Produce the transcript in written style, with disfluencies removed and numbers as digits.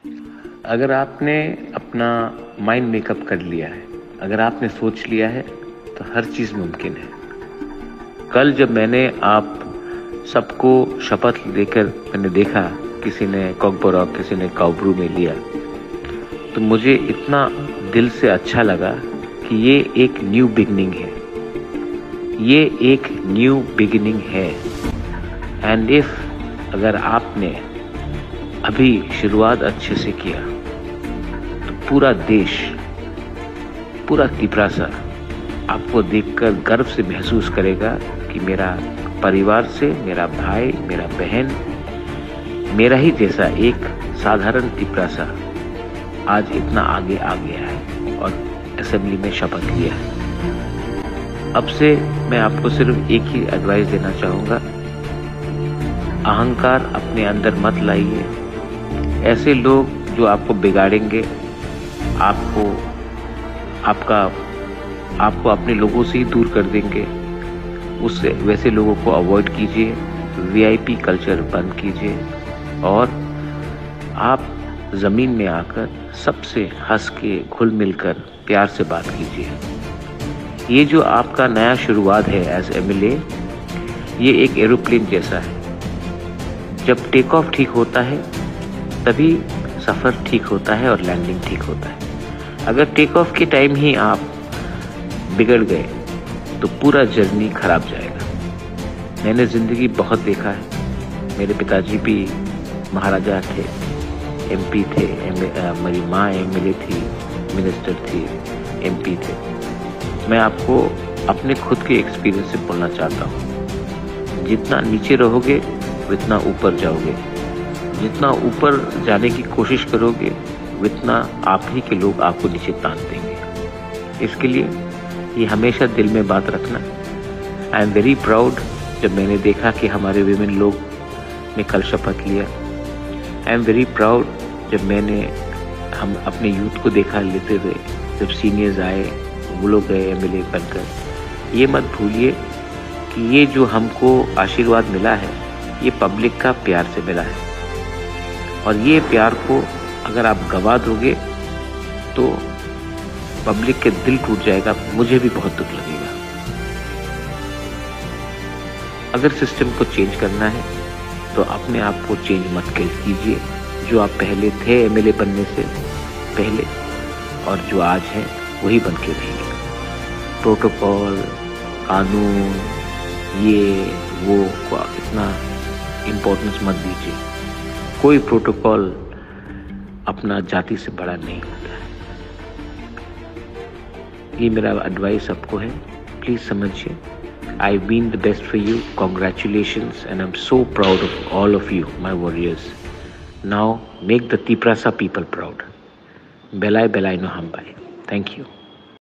अगर आपने अपना माइंड मेकअप कर लिया है, अगर आपने सोच लिया है, तो हर चीज़ मुमकिन है। कल जब मैंने आप सबको शपथ लेकर मैंने देखा, किसी ने कॉकबोरॉक, किसी ने काउब्रू में लिया, तो मुझे इतना दिल से अच्छा लगा कि ये एक न्यू बिगिनिंग है, ये एक न्यू बिगिनिंग है। एंड इफ अगर आपने अभी शुरुआत अच्छे से किया तो पूरा देश, पूरा तिपरासा आपको देखकर गर्व से महसूस करेगा कि मेरा परिवार से मेरा भाई, मेरा बहन, मेरा ही जैसा एक साधारण तिपरासा आज इतना आगे आ गया है और असेंबली में शपथ लिया है। अब से मैं आपको सिर्फ एक ही एडवाइस देना चाहूँगा, अहंकार अपने अंदर मत लाइए। ऐसे लोग जो आपको बिगाड़ेंगे, आपको अपने लोगों से ही दूर कर देंगे, उससे वैसे लोगों को अवॉइड कीजिए। वीआईपी कल्चर बंद कीजिए और आप ज़मीन में आकर सबसे हंस के घुल मिलकर प्यार से बात कीजिए। ये जो आपका नया शुरुआत है एज एमएलए, ये एक एरोप्लेन जैसा है। जब टेक ऑफ ठीक होता है तभी सफ़र ठीक होता है और लैंडिंग ठीक होता है। अगर टेक ऑफ के टाइम ही आप बिगड़ गए तो पूरा जर्नी खराब जाएगा। मैंने ज़िंदगी बहुत देखा है। मेरे पिताजी भी महाराजा थे, एमपी थे, मेरी माँ एमएलए थी, मिनिस्टर थी, एमपी थे। मैं आपको अपने खुद के एक्सपीरियंस से बोलना चाहता हूँ, जितना नीचे रहोगे उतना ऊपर जाओगे, जितना ऊपर जाने की कोशिश करोगे उतना आप ही के लोग आपको नीचे तान देंगे। इसके लिए ये हमेशा दिल में बात रखना। आई एम वेरी प्राउड जब मैंने देखा कि हमारे विमेन लोग ने कल शपथ लिया। आई एम वेरी प्राउड जब हम अपने यूथ को देखा लेते हुए, जब सीनियर्स आए वो लोग गए एमएलए बनकर। ये मत भूलिए कि ये जो हमको आशीर्वाद मिला है ये पब्लिक का प्यार से मिला है, और ये प्यार को अगर आप गवा दोगे तो पब्लिक के दिल टूट जाएगा। मुझे भी बहुत दुख लगेगा। अगर सिस्टम को चेंज करना है तो अपने आप को चेंज मत कीजिए। जो आप पहले थे एमएलए बनने से पहले और जो आज हैं वही बन के रहिए। प्रोटोकॉल, कानून, ये वो को इतना इम्पोर्टेंस मत दीजिए। कोई प्रोटोकॉल अपना जाति से बड़ा नहीं होता है। ये मेरा एडवाइस सबको है, प्लीज़ समझिए। I mean the best for you, congratulations, and I am so proud of all of you, my warriors. Now make the Tiprasa people proud. बेलाय बेलाय नो हम बाय। Thank you.